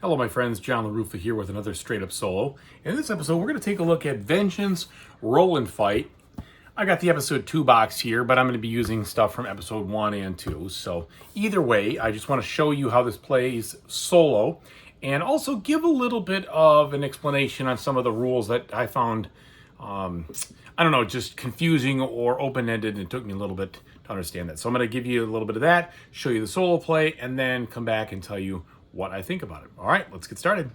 Hello, my friends. John LaRuffa here with another Straight Up Solo. In this episode, we're going to take a look at Vengeance Roll and Fight. I got the episode 2 box here, but I'm going to be using stuff from episode 1 and 2. So either way, I just want to show you how this plays solo and also give a little bit of an explanation on some of the rules that I found, just confusing or open-ended, and it took me a little bit to understand that. So I'm going to give you a little bit of that, show you the solo play, and then come back and tell you what I think about it. All right, let's get started.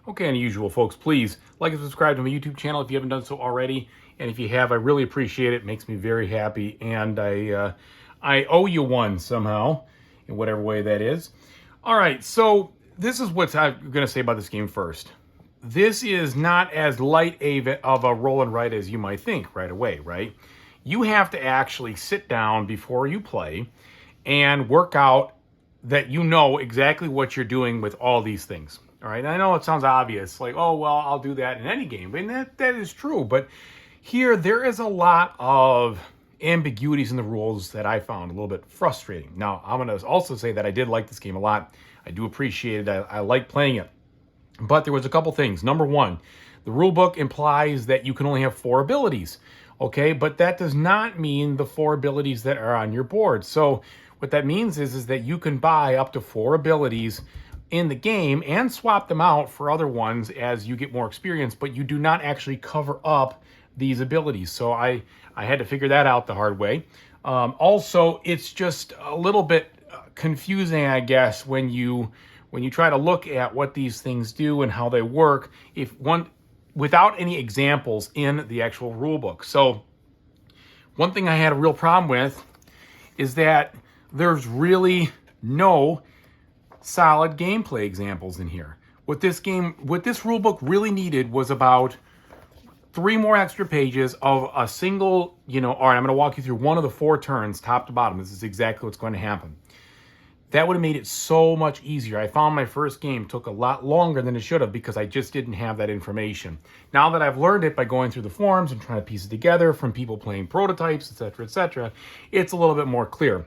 Okay, and usual, folks, please like and subscribe to my YouTube channel if you haven't done so already. And if you have, I really appreciate it. It makes me very happy, and I owe you one somehow, in whatever way that is. All right, so this is what I'm going to say about this game first. This is not as light of a roll and write as you might think right away, right? You have to actually sit down before you play and work out that you know exactly what you're doing with all these things. All right, and I know it sounds obvious, like, oh, well, I'll do that in any game, and that is true, but here there is a lot of ambiguities in the rules that I found a little bit frustrating. Now, I'm going to also say that I did like this game a lot. I do appreciate it. I like playing it, but there was a couple things. Number one, the rule book implies that you can only have 4 abilities, okay, but that does not mean the 4 abilities that are on your board. So what that means is that you can buy up to 4 abilities in the game and swap them out for other ones as you get more experience, but you do not actually cover up these abilities. So I had to figure that out the hard way. Also, it's just a little bit confusing, I guess, when you try to look at what these things do and how they work, without any examples in the actual rule book. So one thing I had a real problem with is that there's really no solid gameplay examples in here. What this rule book really needed was about 3 more extra pages of a single, all right, I'm going to walk you through one of the 4 turns, top to bottom. This is exactly what's going to happen. That would have made it so much easier. I found my first game took a lot longer than it should have because I just didn't have that information. Now that I've learned it by going through the forums and trying to piece it together from people playing prototypes, etc., it's a little bit more clear.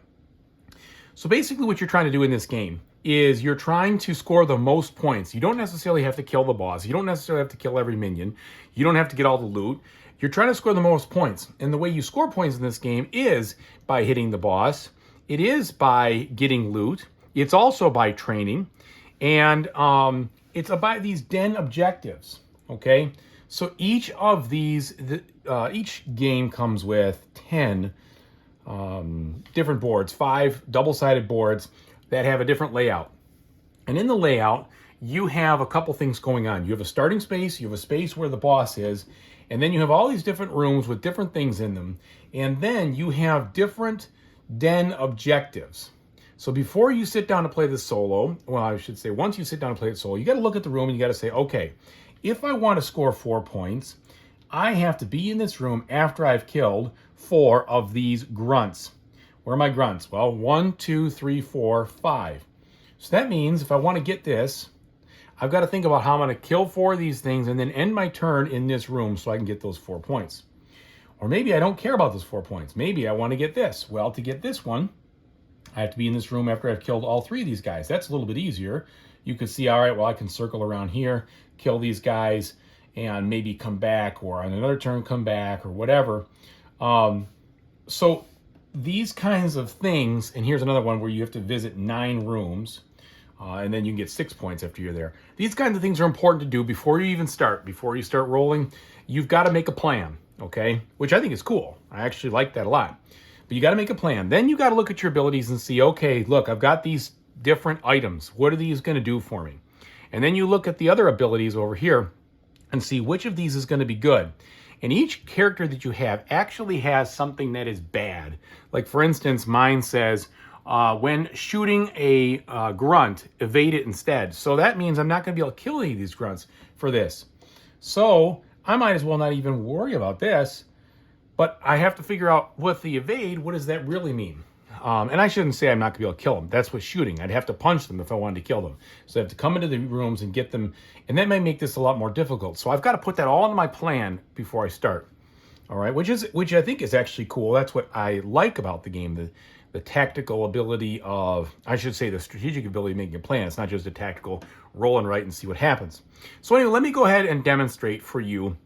So basically what you're trying to do in this game is you're trying to score the most points. You don't necessarily have to kill the boss. You don't necessarily have to kill every minion. You don't have to get all the loot. You're trying to score the most points. And the way you score points in this game is by hitting the boss. It is by getting loot. It's also by training. And it's about these den objectives, okay? So each of these, each game comes with 10 different boards, 5 double-sided boards that have a different layout. And in the layout, you have a couple things going on. You have a starting space, you have a space where the boss is, and then you have all these different rooms with different things in them. And then you have different den objectives. So before you sit down to play this solo, well, I should say once you sit down to play it solo, you got to look at the room and you got to say, okay, if I want to score 4 points, I have to be in this room after I've killed 4 of these grunts. Where are my grunts? Well, 1, 2, 3, 4, 5. So that means if I want to get this, I've got to think about how I'm going to kill 4 of these things and then end my turn in this room so I can get those 4 points. Or maybe I don't care about those 4 points. Maybe I want to get this. Well, to get this one, I have to be in this room after I've killed all 3 of these guys. That's a little bit easier. You can see, all right, well, I can circle around here, kill these guys, and maybe come back, or on another turn come back, or whatever. So these kinds of things, and here's another one where you have to visit 9 rooms, and then you can get 6 points after you're there. These kinds of things are important to do before you even start. Before you start rolling, you've got to make a plan, okay? Which I think is cool. I actually like that a lot. But you got to make a plan. Then you got to look at your abilities and see, okay, look, I've got these different items. What are these going to do for me? And then you look at the other abilities over here and see which of these is going to be good. And each character that you have actually has something that is bad. Like, for instance, mine says, when shooting a grunt, evade it instead. So that means I'm not going to be able to kill any of these grunts for this. So I might as well not even worry about this. But I have to figure out with the evade, what does that really mean? And I shouldn't say I'm not going to be able to kill them. That's with shooting. I'd have to punch them if I wanted to kill them. So I have to come into the rooms and get them. And that may make this a lot more difficult. So I've got to put that all into my plan before I start. All right, which I think is actually cool. That's what I like about the game. the tactical ability of, I should say, the strategic ability of making a plan. It's not just a tactical roll and write and see what happens. So anyway, let me go ahead and demonstrate for you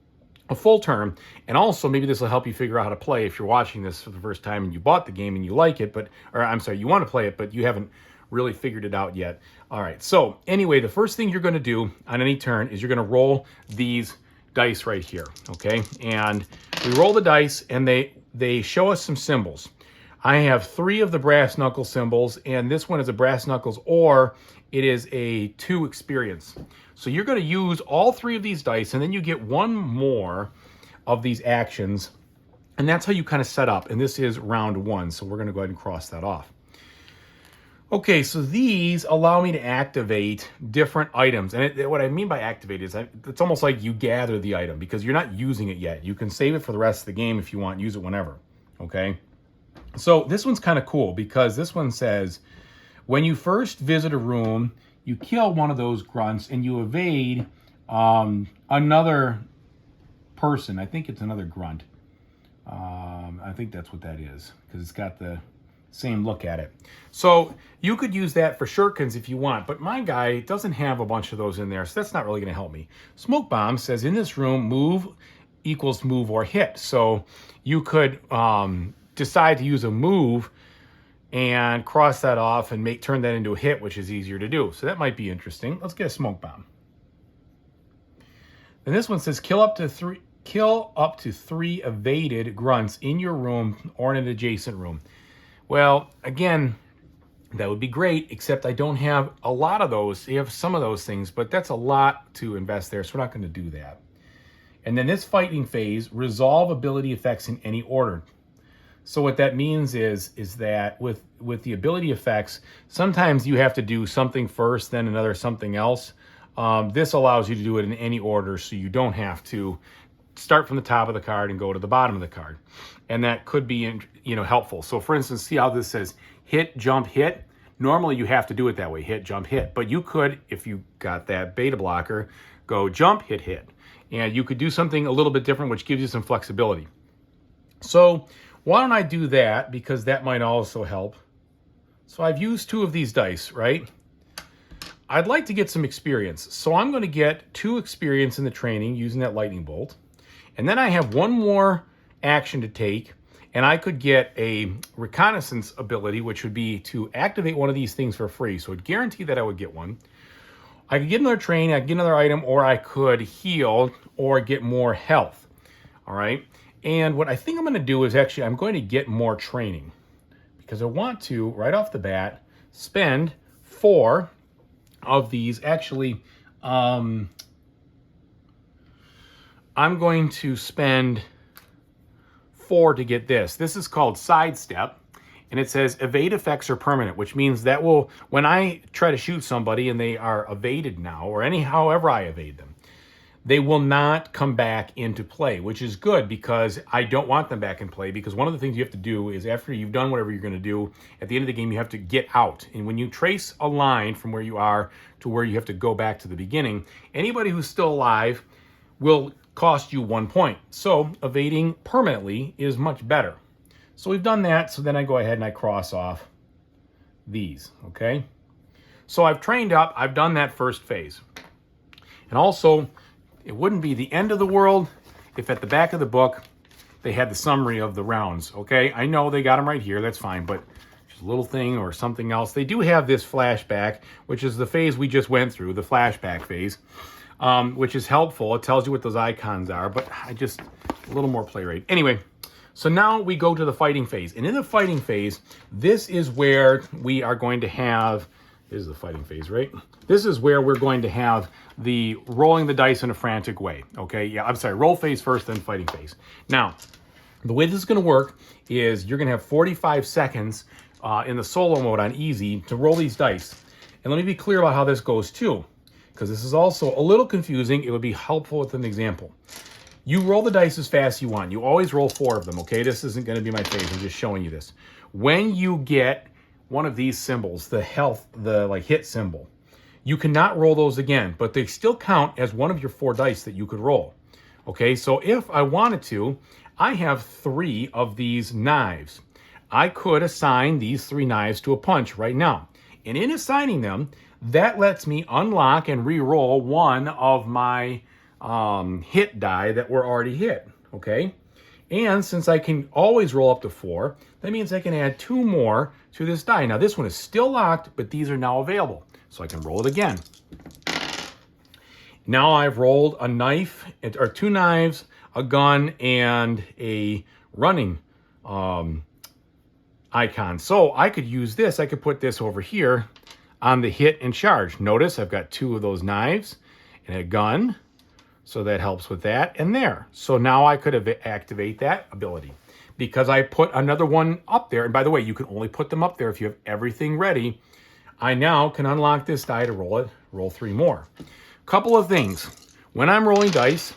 a full turn, and also maybe this will help you figure out how to play if you're watching this for the first time and you bought the game and you like it, or I'm sorry, you want to play it, but you haven't really figured it out yet. All right, so anyway, the first thing you're going to do on any turn is you're going to roll these dice right here, okay? And we roll the dice, and they show us some symbols. I have 3 of the brass knuckle symbols, and this one is a brass knuckles, or it is a 2 experience. So you're going to use all 3 of these dice, and then you get 1 more of these actions, and that's how you kind of set up. And this is round 1, so we're going to go ahead and cross that off. Okay, so these allow me to activate different items. And what I mean by activate is it's almost like you gather the item because you're not using it yet. You can save it for the rest of the game if you want, use it whenever, okay? So this one's kind of cool because this one says, when you first visit a room, you kill one of those grunts and you evade another person. I think it's another grunt. I think that's what that is because it's got the same look at it. So you could use that for shurikens if you want, but my guy doesn't have a bunch of those in there, so that's not really going to help me. Smoke bomb says in this room, move equals move or hit. So you could decide to use a move and cross that off and turn that into a hit, which is easier to do. So that might be interesting. Let's get a smoke bomb. And this one says kill up to 3 evaded grunts in your room or in an adjacent room. Well, again, that would be great, except I don't have a lot of those. You have some of those things, but that's a lot to invest there, so we're not going to do that. And then this fighting phase, resolve ability effects in any order. So what that means is that with the ability effects, sometimes you have to do something first, then another something else. This allows you to do it in any order, so you don't have to start from the top of the card and go to the bottom of the card. And that could be, helpful. So for instance, see how this says hit, jump, hit? Normally you have to do it that way, hit, jump, hit. But you could, if you got that beta blocker, go jump, hit, hit. And you could do something a little bit different, which gives you some flexibility. So why don't I do that? Because that might also help. So I've used 2 of these dice, right? I'd like to get some experience. So I'm going to get 2 experience in the training using that lightning bolt. And then I have 1 more action to take, and I could get a reconnaissance ability, which would be to activate one of these things for free. So it would guarantee that I would get one. I could get another training, I could get another item, or I could heal or get more health. All right. And what I think I'm going to do is actually I'm going to get more training because I want to, right off the bat, spend 4 of these. Actually, I'm going to spend 4 to get this. This is called sidestep, and it says evade effects are permanent, which means that when I try to shoot somebody and they are evaded now, or however I evade them, they will not come back into play, which is good because I don't want them back in play, because one of the things you have to do is after you've done whatever you're going to do, at the end of the game, you have to get out. And when you trace a line from where you are to where you have to go back to the beginning, anybody who's still alive will cost you 1 point. So evading permanently is much better. So we've done that. So then I go ahead and I cross off these, okay? So I've trained up, I've done that first phase. And also, it wouldn't be the end of the world if at the back of the book, they had the summary of the rounds, okay? I know they got them right here, that's fine, but just a little thing or something else. They do have this flashback, which is the phase we just went through, the flashback phase. Which is helpful. It tells you what those icons are, but a little more play rate. Anyway, so now we go to the fighting phase. And in the fighting phase, this is where we are going to have, this is the fighting phase, right? This is where we're going to have the rolling the dice in a frantic way, okay? Yeah, I'm sorry, roll phase first, then fighting phase. Now, the way this is going to work is you're going to have 45 seconds in the solo mode on easy to roll these dice. And let me be clear about how this goes too, because this is also a little confusing. It would be helpful with an example. You roll the dice as fast as you want. You always roll 4 of them, okay? This isn't going to be my phase. I'm just showing you this. When you get one of these symbols, the hit symbol, you cannot roll those again, but they still count as one of your 4 dice that you could roll. Okay, so if I wanted to, I have 3 of these knives. I could assign these 3 knives to a punch right now. And in assigning them, that lets me unlock and re-roll one of my hit die that were already hit, okay? And since I can always roll up to 4, that means I can add 2 more to this die. Now this one is still locked, but these are now available. So I can roll it again. Now I've rolled a knife, or 2 knives, a gun, and a running icon. So I could use this, I could put this over here on the hit and charge. Notice I've got 2 of those knives and a gun. So that helps with that, and there. So now I could activate that ability because I put another one up there. And by the way, you can only put them up there if you have everything ready. I now can unlock this die to roll 3 more. Couple of things. When I'm rolling dice,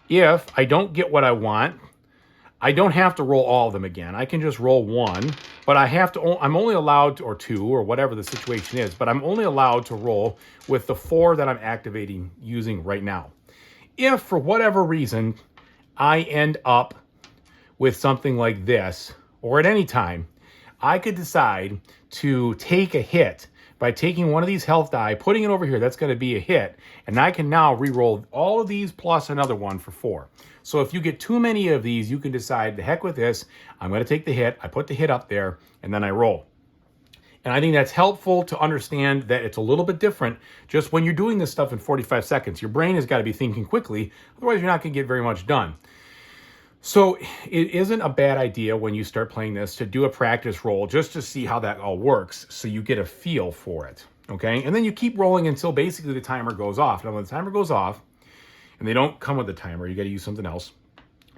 if I don't get what I want, I don't have to roll all of them again. I can just roll 1, but I'm only allowed to, or 2, or whatever the situation is, but I'm only allowed to roll with the 4 that I'm activating using right now. If for whatever reason I end up with something like this, or at any time, I could decide to take a hit by taking one of these health die, putting it over here, that's going to be a hit, and I can now re-roll all of these plus another one for 4. So if you get too many of these, you can decide, the heck with this, I'm going to take the hit, I put the hit up there, and then I roll. And I think that's helpful to understand that it's a little bit different just when you're doing this stuff in 45 seconds. Your brain has got to be thinking quickly, otherwise you're not going to get very much done. So it isn't a bad idea when you start playing this to do a practice roll just to see how that all works so you get a feel for it, okay? And then you keep rolling until basically the timer goes off. Now when the timer goes off, and they don't come with a timer, you got to use something else,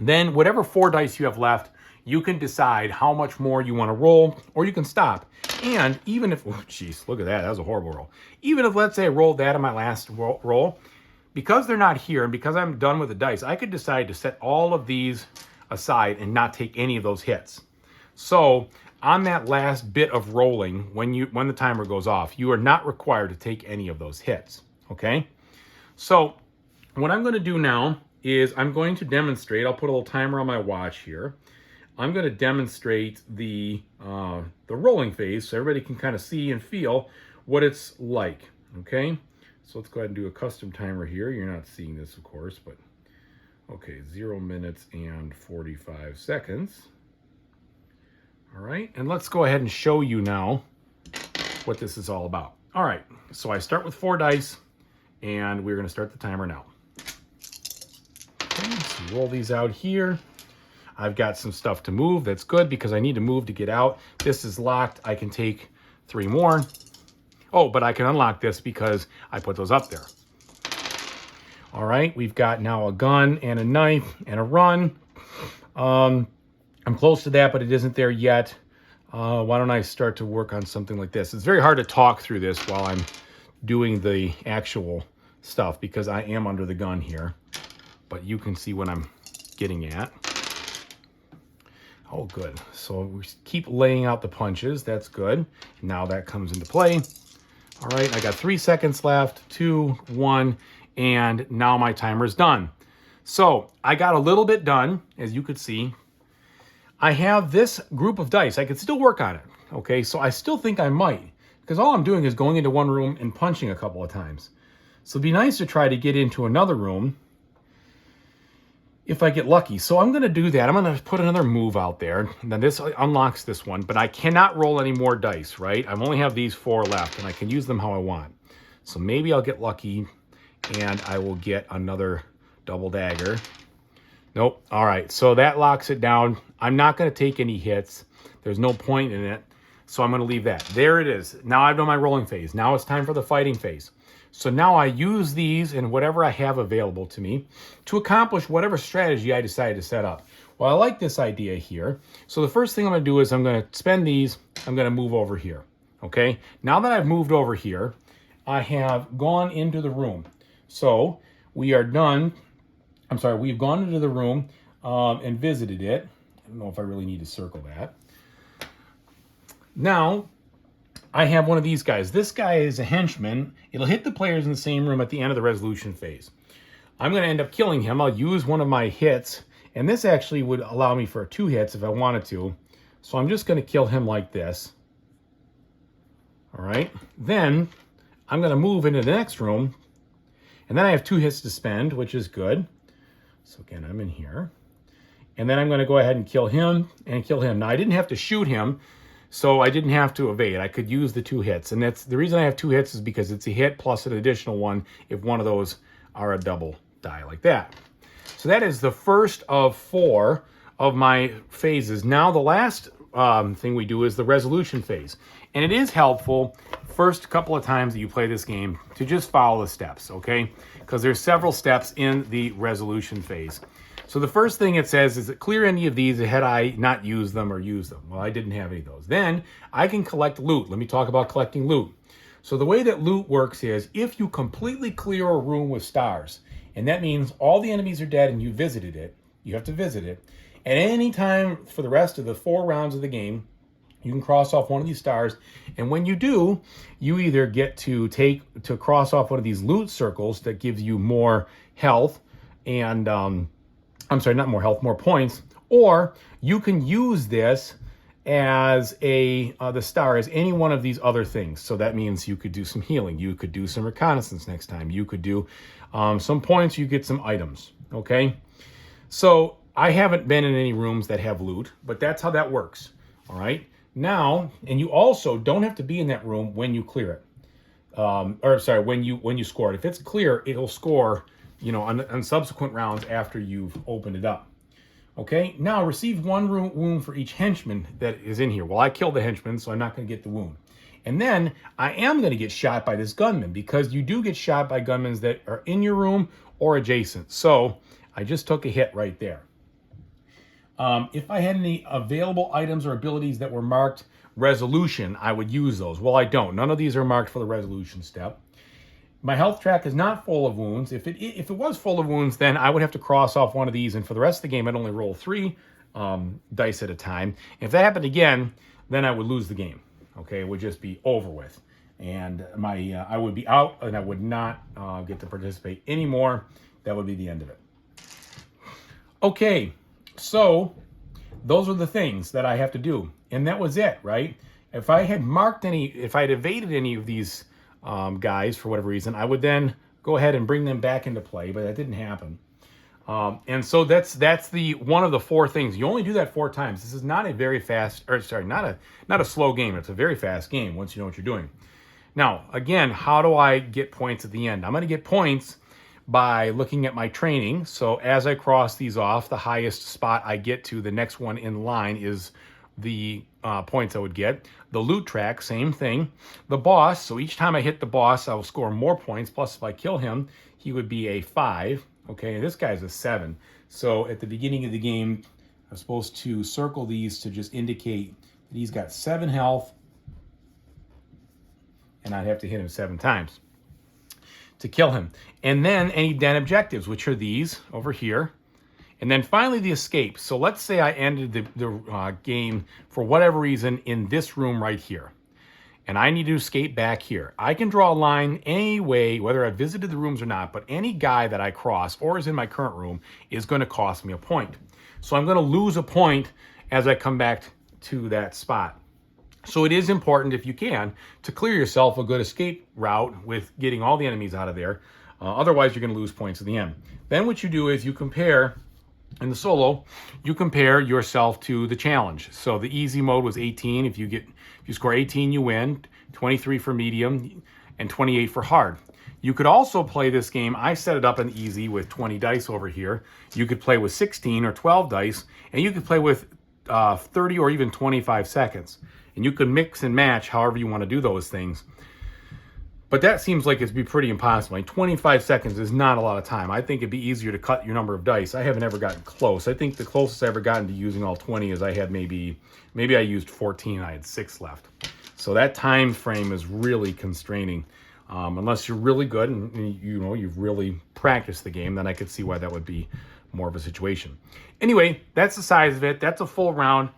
then whatever 4 dice you have left, you can decide how much more you want to roll, or you can stop. And even if, oh geez, look at that, that was a horrible roll. Even if, let's say, I rolled that on my last roll, because they're not here, and because I'm done with the dice, I could decide to set all of these aside and not take any of those hits. So on that last bit of rolling, when the timer goes off, you are not required to take any of those hits, okay? So what I'm going to do now is I'm going to demonstrate, I'll put a little timer on my watch here. I'm going to demonstrate the rolling phase so everybody can kind of see and feel what it's like, okay? So let's go ahead and do a custom timer here. You're not seeing this, of course, but okay, 0 minutes and 45 seconds. All right, and let's go ahead and show you now what this is all about. All right, so I start with 4 dice, and we're going to start the timer now. Okay, so roll these out here. I've got some stuff to move. That's good because I need to move to get out. This is locked. I can take 3 more. Oh, but I can unlock this because I put those up there. All right, we've got now a gun and a knife and a run. I'm close to that, but it isn't there yet. Why don't I start to work on something like this? It's very hard to talk through this while I'm doing the actual stuff because I am under the gun here. But you can see what I'm getting at. Oh, good. So we keep laying out the punches. That's good. Now that comes into play. All right, I got 3 seconds left, 2, 1, and now my timer's done. So I got a little bit done, as you could see. I have this group of dice. I could still work on it, okay? So I still think I might, because all I'm doing is going into one room and punching a couple of times. So it'd be nice to try to get into another room if I get lucky. So I'm going to do that. I'm going to put another move out there. Now this unlocks this one, but I cannot roll any more dice, right? I only have these 4 left, and I can use them how I want. So maybe I'll get lucky, and I will get another double dagger. Nope. All right, so that locks it down. I'm not going to take any hits. There's no point in it, so I'm going to leave that. There it is. Now I've done my rolling phase. Now it's time for the fighting phase. So now I use these and whatever I have available to me to accomplish whatever strategy I decided to set up. Well, I like this idea here. So the first thing I'm going to do is I'm going to spend these. I'm going to move over here. Okay. Now that I've moved over here, I have gone into the room. So we are done. I'm sorry. We've gone into the room and visited it. I don't know if I really need to circle that. Now I have one of these guys. This guy is a henchman. It'll hit the players in the same room at the end of the resolution phase. I'm going to end up killing him. I'll use one of my hits, and this actually would allow me for 2 hits if I wanted to. So I'm just going to kill him like this. All right. Then I'm going to move into the next room. And then I have 2 hits to spend, which is good. So again, I'm in here. And then I'm going to go ahead and kill him and kill him. Now, I didn't have to shoot him, so I didn't have to evade. I could use the 2 hits. And that's the reason I have 2 hits is because it's a hit plus an additional one if one of those are a double die like that. So that is the first of 4 of my phases. Now, the last thing we do is the resolution phase. And it is helpful first couple of times that you play this game to just follow the steps, okay? Because there's several steps in the resolution phase. So the first thing it says is that clear any of these had I not used them or used them. Well, I didn't have any of those. Then I can collect loot. Let me talk about collecting loot. So the way that loot works is if you completely clear a room with stars, and that means all the enemies are dead and you visited it, you have to visit it, at any time for the rest of the 4 rounds of the game, you can cross off one of these stars, and when you do, you either get to cross off one of these loot circles that gives you more health and I'm sorry, not more health, more points, or you can use this as the star as any one of these other things. So that means you could do some healing, you could do some reconnaissance next time, you could do some points, you get some items, okay? So I haven't been in any rooms that have loot, but that's how that works, all right? Now, and you also don't have to be in that room when you clear it. When you score it. If it's clear, it'll score, on subsequent rounds after you've opened it up. Okay, now receive 1 wound for each henchman that is in here. Well, I killed the henchman, so I'm not going to get the wound. And then I am going to get shot by this gunman because you do get shot by gunmen that are in your room or adjacent. So I just took a hit right there. If I had any available items or abilities that were marked resolution, I would use those. Well, I don't. None of these are marked for the resolution step. My health track is not full of wounds. If it was full of wounds, then I would have to cross off one of these, and for the rest of the game, I'd only roll 3 dice at a time. If that happened again, then I would lose the game. Okay, it would just be over with, and I would be out, and I would not get to participate anymore. That would be the end of it. Okay, so those are the things that I have to do, and that was it, right? If I had evaded any of these guys for whatever reason, I would then go ahead and bring them back into play, but that didn't happen. And so that's the one of the 4 things. You only do that 4 times. This is not a very fast, not a slow game. It's a very fast game once you know what you're doing. Now, again, how do I get points at the end? I'm going to get points by looking at my training. So as I cross these off, the highest spot I get to, the next one in line is the points I would get. The loot track, same thing. The boss, so each time I hit the boss, I will score more points. Plus, if I kill him, he would be a 5. Okay, and this guy's a 7. So at the beginning of the game, I'm supposed to circle these to just indicate that he's got 7 health, and I'd have to hit him 7 times to kill him. And then any den objectives, which are these over here. And then finally the escape. So let's say I ended the game for whatever reason in this room right here, and I need to escape back here. I can draw a line any way, whether I visited the rooms or not, but any guy that I cross or is in my current room is going to cost me a point. So I'm going to lose a point as I come back to that spot. So it is important, if you can, to clear yourself a good escape route with getting all the enemies out of there. Otherwise, you're going to lose points at the end. Then what you do is you compare, in the solo, you compare yourself to the challenge. So the easy mode was 18. If you score 18, you win. 23 for medium, and 28 for hard. You could also play this game. I set it up in easy with 20 dice over here. You could play with 16 or 12 dice, and you could play with 30 or even 25 seconds. And you could mix and match however you want to do those things. But that seems like it'd be pretty impossible. 25 seconds is not a lot of time. I think it'd be easier to cut your number of dice. I haven't ever gotten close. I think the closest I ever gotten to using all 20 is I had maybe I used 14. I had 6 left. So that time frame is really constraining. Unless you're really good and you've really practiced the game, then I could see why that would be more of a situation. Anyway, that's the size of it. That's a full round.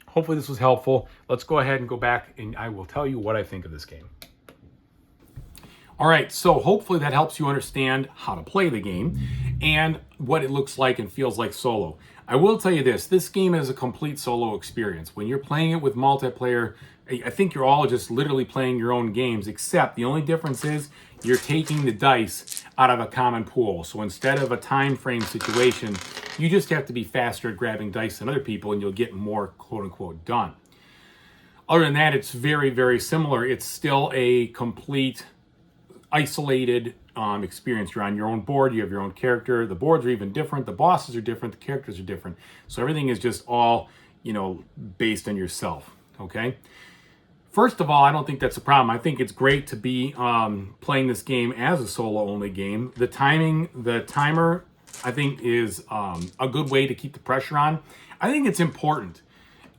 Hopefully this was helpful. Let's go ahead and go back, and I will tell you what I think of this game. All right, so hopefully that helps you understand how to play the game and what it looks like and feels like solo. I will tell you this game is a complete solo experience. When you're playing it with multiplayer, I think you're all just literally playing your own games, except the only difference is you're taking the dice out of a common pool. So instead of a time frame situation, you just have to be faster at grabbing dice than other people and you'll get more quote unquote done. Other than that, it's very, very similar. It's still a complete isolated experience. You're on your own board, you have your own character, the boards are even different, the bosses are different, the characters are different. So everything is just all, based on yourself, okay? First of all, I don't think that's a problem. I think it's great to be playing this game as a solo-only game. The timer, I think is a good way to keep the pressure on. I think it's important.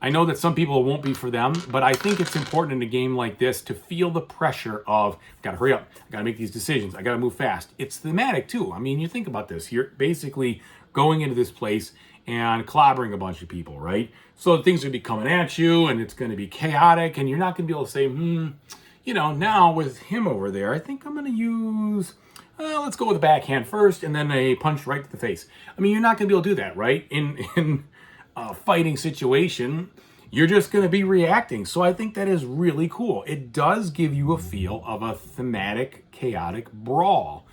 I know that some people it won't be for them, but I think it's important in a game like this to feel the pressure of, I gotta hurry up, I gotta make these decisions, I gotta move fast. It's thematic too. I mean, you think about this. You're basically going into this place and clobbering a bunch of people, right? So things are gonna be coming at you and it's gonna be chaotic and you're not gonna be able to say, now with him over there, I think I'm gonna use, let's go with a backhand first and then a punch right to the face. I mean, you're not gonna be able to do that, right? In fighting situation, you're just going to be reacting. So I think that is really cool. It does give you a feel of a thematic, chaotic brawl.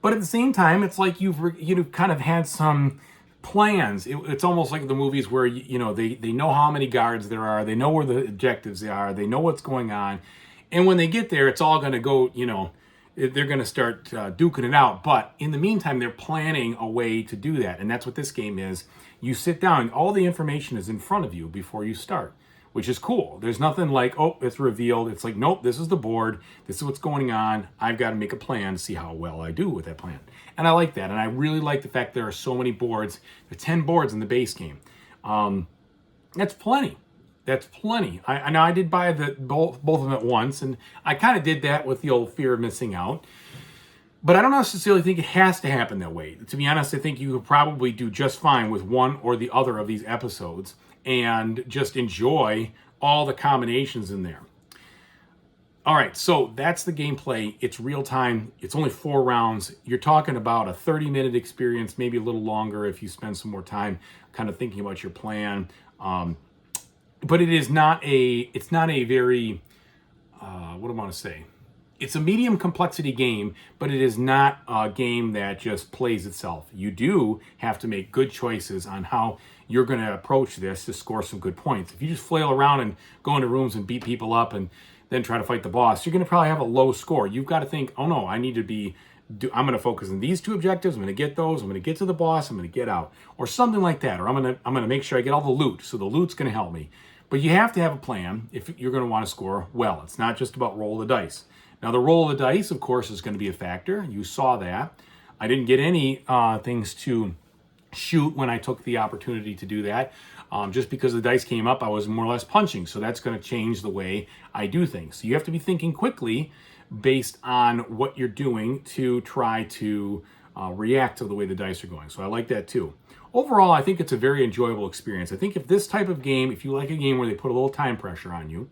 But at the same time, it's like you've kind of had some plans. It's almost like the movies where, they know how many guards there are. They know where the objectives are. They know what's going on. And when they get there, it's all going to go, they're going to start duking it out. But in the meantime, they're planning a way to do that. And that's what this game is. You sit down, all the information is in front of you before you start, which is cool. There's nothing like, oh, it's revealed. It's like, nope, this is the board. This is what's going on. I've got to make a plan to see how well I do with that plan. And I like that. And I really like the fact there are so many boards. There are 10 boards in the base game. That's plenty. That's plenty. I did buy both of them at once, and I kind of did that with the old fear of missing out. But I don't necessarily think it has to happen that way. To be honest, I think you could probably do just fine with one or the other of these episodes and just enjoy all the combinations in there. All right, so that's the gameplay. It's real time. It's only 4 rounds. You're talking about a 30-minute experience, maybe a little longer if you spend some more time kind of thinking about your plan. But it's not a very, what do I want to say? It's a medium complexity game, but it is not a game that just plays itself. You do have to make good choices on how you're going to approach this to score some good points. If you just flail around and go into rooms and beat people up and then try to fight the boss, you're going to probably have a low score. You've got to think, oh no, I'm going to focus on these 2 objectives. I'm going to get those. I'm going to get to the boss. I'm going to get out, or something like that. Or I'm going to make sure I get all the loot. So the loot's going to help me. But you have to have a plan if you're going to want to score well. It's not just about roll the dice. Now, the roll of the dice, of course, is going to be a factor. You saw that. I didn't get any things to shoot when I took the opportunity to do that. Just because the dice came up, I was more or less punching. So that's going to change the way I do things. So you have to be thinking quickly based on what you're doing to try to react to the way the dice are going. So I like that too. Overall, I think it's a very enjoyable experience. I think if this type of game, if you like a game where they put a little time pressure on you,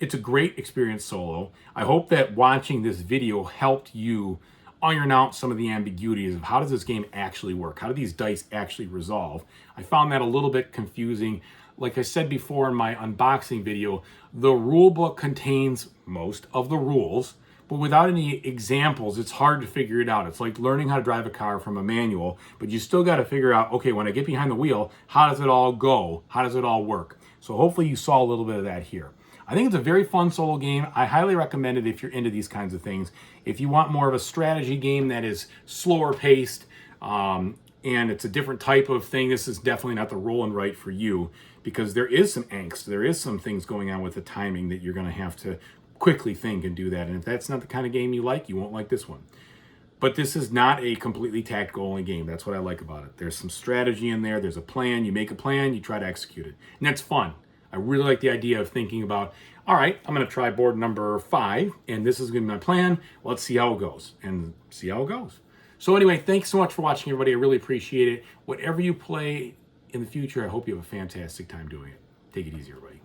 it's a great experience solo. I hope that watching this video helped you iron out some of the ambiguities of how does this game actually work? How do these dice actually resolve? I found that a little bit confusing. Like I said before in my unboxing video, the rule book contains most of the rules, but without any examples, it's hard to figure it out. It's like learning how to drive a car from a manual, but you still got to figure out, okay, when I get behind the wheel, how does it all go? How does it all work? So hopefully you saw a little bit of that here. I think it's a very fun solo game. I highly recommend it if you're into these kinds of things. If you want more of a strategy game that is slower paced, and it's a different type of thing, this is definitely not the roll and write for you, because there is some angst. There is some things going on with the timing that you're going to have to quickly think and do that. And if that's not the kind of game you like, you won't like this one. But this is not a completely tactical only game. That's what I like about it. There's some strategy in there. There's a plan. You make a plan. You try to execute it. And that's fun. I really like the idea of thinking about, all right, I'm going to try board number 5, and this is going to be my plan. Let's see how it goes, and see how it goes. So anyway, thanks so much for watching, everybody. I really appreciate it. Whatever you play in the future, I hope you have a fantastic time doing it. Take it easy, everybody.